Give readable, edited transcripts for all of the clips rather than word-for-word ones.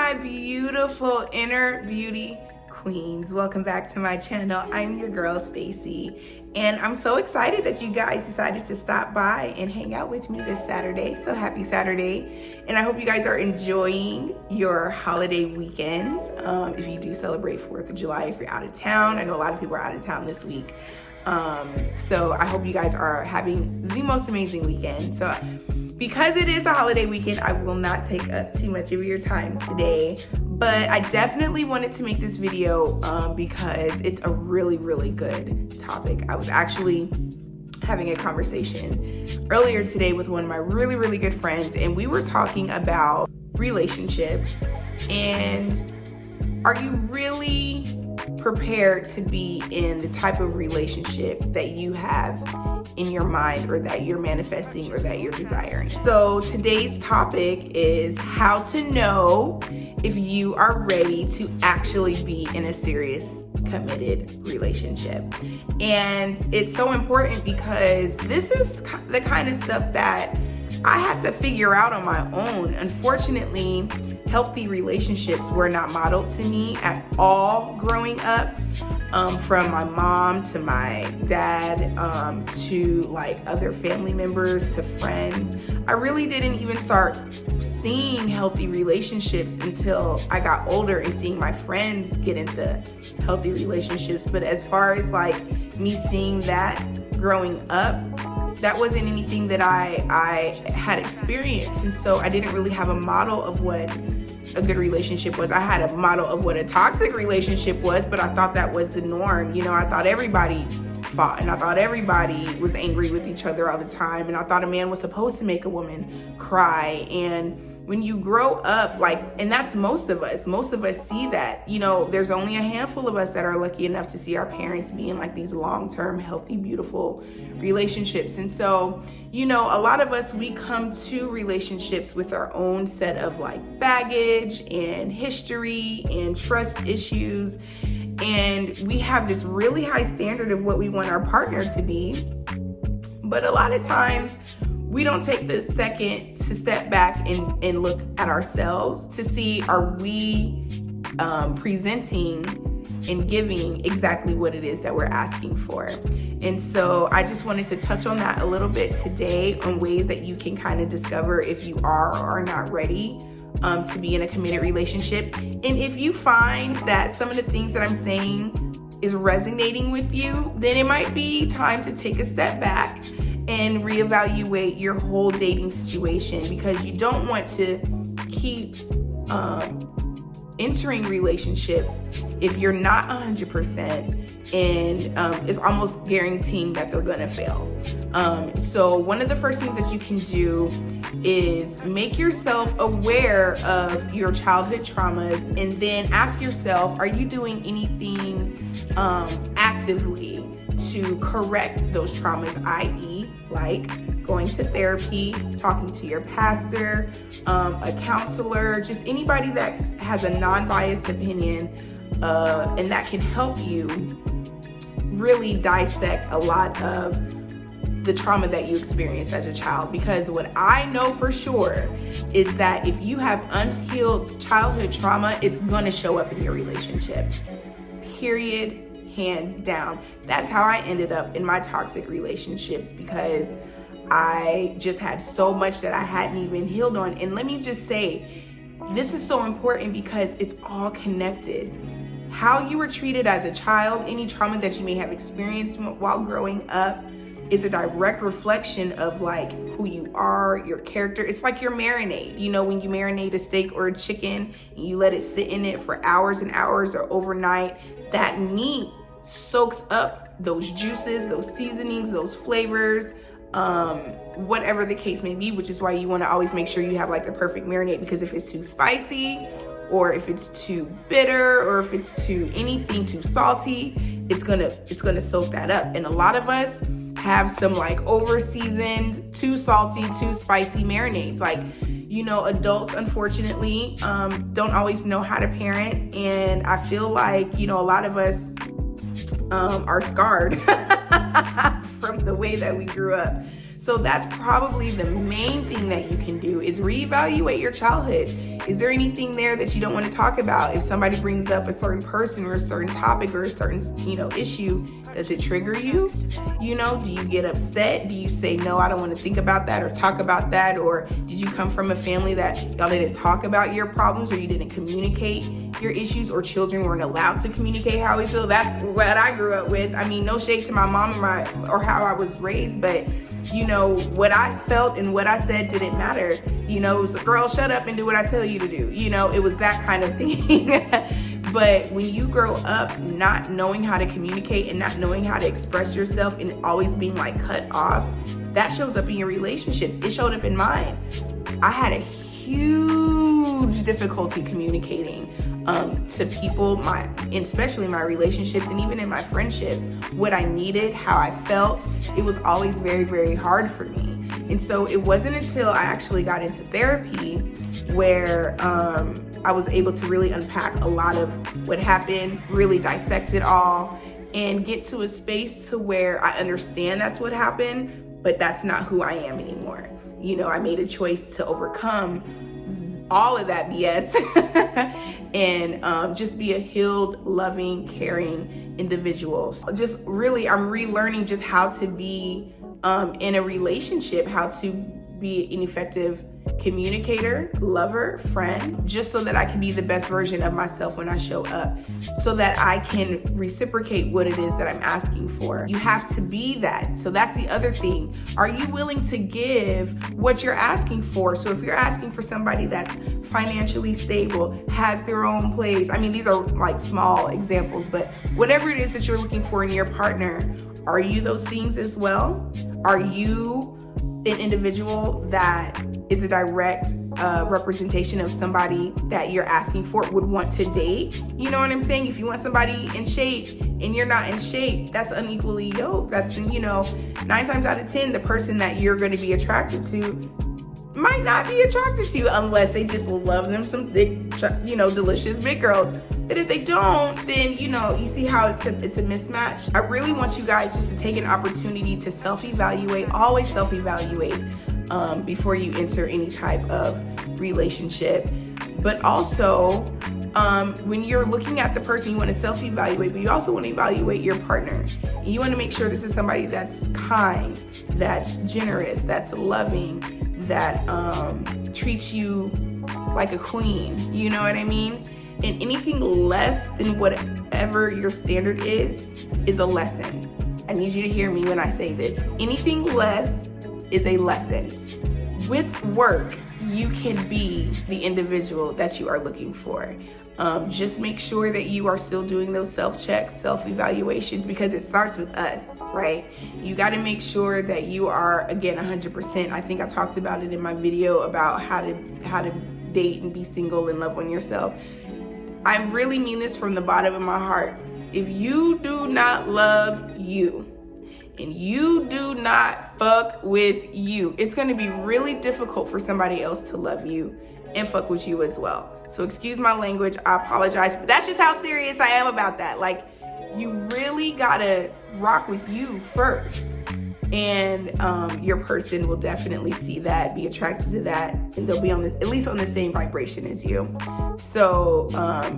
my beautiful inner beauty queens. Welcome back to my channel. I'm your girl, Stacie, and I'm so excited that you guys decided to stop by and hang out with me this Saturday. So happy Saturday. And I hope you guys are enjoying your holiday weekend. If you do celebrate 4th of July, if you're out of town, I know a lot of people are out of town this week. So I hope you guys are having the most amazing weekend. So because it is a holiday weekend, I will not take up too much of your time today, but I definitely wanted to make this video because it's a really, really good topic. I was actually having a conversation earlier today with one of my really, really good friends, and we were talking about relationships and are you really prepared to be in the type of relationship that you have in your mind or that you're manifesting or that you're desiring. So today's topic is how to know if you are ready to actually be in a serious, committed relationship. And it's so important because this is the kind of stuff that I had to figure out on my own. Unfortunately, healthy relationships were not modeled to me at all growing up. From my mom to my dad, to like other family members, to friends. I really didn't even start seeing healthy relationships until I got older and seeing my friends get into healthy relationships. But as far as like me seeing that growing up, that wasn't anything that I had experienced. And so I didn't really have a model of what a good relationship was. I had a model of what a toxic relationship was, but I thought that was the norm. You know, I thought everybody fought and I thought everybody was angry with each other all the time. And I thought a man was supposed to make a woman cry. And when you grow up, like, and that's most of us see that, you know, there's only a handful of us that are lucky enough to see our parents be in like these long-term, healthy, beautiful relationships. And so, you know, a lot of us, we come to relationships with our own set of like baggage and history and trust issues. And we have this really high standard of what we want our partner to be. But a lot of times we don't take the second to step back and look at ourselves to see, are we presenting and giving exactly what it is that we're asking for. And so I just wanted to touch on that a little bit today, on ways that you can kind of discover if you are or are not ready to be in a committed relationship. And if you find that some of the things that I'm saying is resonating with you, then it might be time to take a step back and reevaluate your whole dating situation, because you don't want to keep entering relationships if you're not 100% and it's almost guaranteeing that they're gonna fail. So one of the first things that you can do is make yourself aware of your childhood traumas, and then ask yourself, are you doing anything actively to correct those traumas, i.e. like going to therapy, talking to your pastor, a counselor, just anybody that has a non-biased opinion and that can help you really dissect a lot of the trauma that you experienced as a child. Because what I know for sure is that if you have unhealed childhood trauma, it's gonna show up in your relationship, period. Hands down. That's how I ended up in my toxic relationships, because I just had so much that I hadn't even healed on. And let me just say, this is so important because it's all connected. How you were treated as a child, any trauma that you may have experienced while growing up, is a direct reflection of like who you are, your character. It's like your marinade. You know, when you marinate a steak or a chicken and you let it sit in it for hours and hours or overnight, that meat soaks up those juices, those seasonings, those flavors, whatever the case may be, which is why you want to always make sure you have like the perfect marinade, because if it's too spicy or if it's too bitter or if it's too anything too salty, it's gonna soak that up. And a lot of us have some like over seasoned, too salty, too spicy marinades. Like, you know, adults unfortunately don't always know how to parent, and I feel like, you know, a lot of us are scarred from the way that we grew up. So that's probably the main thing that you can do, is reevaluate your childhood. Is there anything there that you don't want to talk about? If somebody brings up a certain person or a certain topic or a certain, issue, does it trigger you? Do you get upset? Do you say, no, I don't want to think about that or talk about that? Or did you come from a family that y'all didn't talk about your problems, or you didn't communicate your issues, or children weren't allowed to communicate how we feel? That's what I grew up with. I mean, no shade to my mom or how I was raised, but what I felt and what I said didn't matter. It was a girl, shut up and do what I tell you to do. It was that kind of thing. But when you grow up not knowing how to communicate and not knowing how to express yourself and always being cut off, that shows up in your relationships. It showed up in mine. I had a huge difficulty communicating to people, especially my relationships and even in my friendships, what I needed, how I felt. It was always very, very hard for me. And so it wasn't until I actually got into therapy where I was able to really unpack a lot of what happened, really dissect it all, and get to a space to where I understand that's what happened, but that's not who I am anymore. I made a choice to overcome all of that BS and just be a healed, loving, caring individual. Just really, I'm relearning just how to be in a relationship, how to be an effective communicator, lover, friend, just so that I can be the best version of myself when I show up, so that I can reciprocate what it is that I'm asking for. You have to be that. So that's the other thing. Are you willing to give what you're asking for? So if you're asking for somebody that's financially stable, has their own place, these are small examples, but whatever it is that you're looking for in your partner, are you those things as well? Are you an individual that is a direct representation of somebody that you're asking for would want to date? You know what I'm saying? If you want somebody in shape and you're not in shape, that's unequally yoked. That's, 9 times out of 10, the person that you're going to be attracted to might not be attracted to you unless they just love them some thick, delicious big girls. But if they don't, then, you see how it's a mismatch. I really want you guys just to take an opportunity to self-evaluate, always self-evaluate before you enter any type of relationship. But also, when you're looking at the person, you want to self-evaluate, but you also want to evaluate your partner. And you want to make sure this is somebody that's kind, that's generous, that's loving, that treats you like a queen. You know what I mean? And anything less than whatever your standard is a lesson. I need you to hear me when I say this. Anything less is a lesson. With work, you can be the individual that you are looking for. Just make sure that you are still doing those self-checks, self-evaluations, because it starts with us, right? You got to make sure that you are, again, 100%. I think I talked about it in my video about how to date and be single and love on yourself. I really mean this from the bottom of my heart. If you do not love you and you do not fuck with you, it's going to be really difficult for somebody else to love you and fuck with you as well. So excuse my language, I apologize, but that's just how serious I am about that. You really gotta rock with you first. And your person will definitely see that, be attracted to that, and they'll be at least on the same vibration as you. So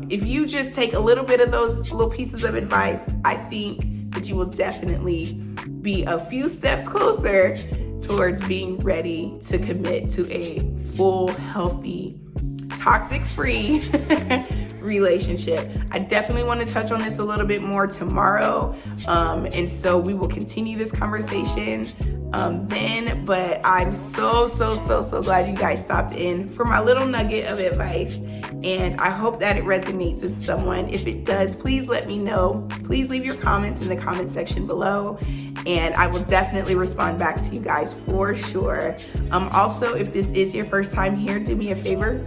if you just take a little bit of those little pieces of advice, I think that you will definitely be a few steps closer towards being ready to commit to a full, healthy, toxic-free relationship. I definitely want to touch on this a little bit more tomorrow. And so we will continue this conversation then. But I'm so glad you guys stopped in for my little nugget of advice. And I hope that it resonates with someone. If it does, please let me know. Please leave your comments in the comment section below. And I will definitely respond back to you guys for sure. Also, if this is your first time here, do me a favor.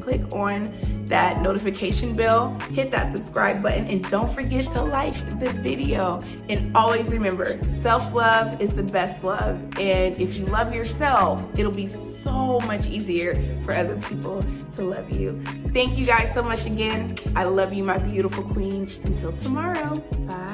Click on that notification bell, hit that subscribe button, and don't forget to like the video. And always remember, self-love is the best love. And if you love yourself, it'll be so much easier for other people to love you. Thank you guys so much again. I love you, my beautiful queens. Until tomorrow, bye.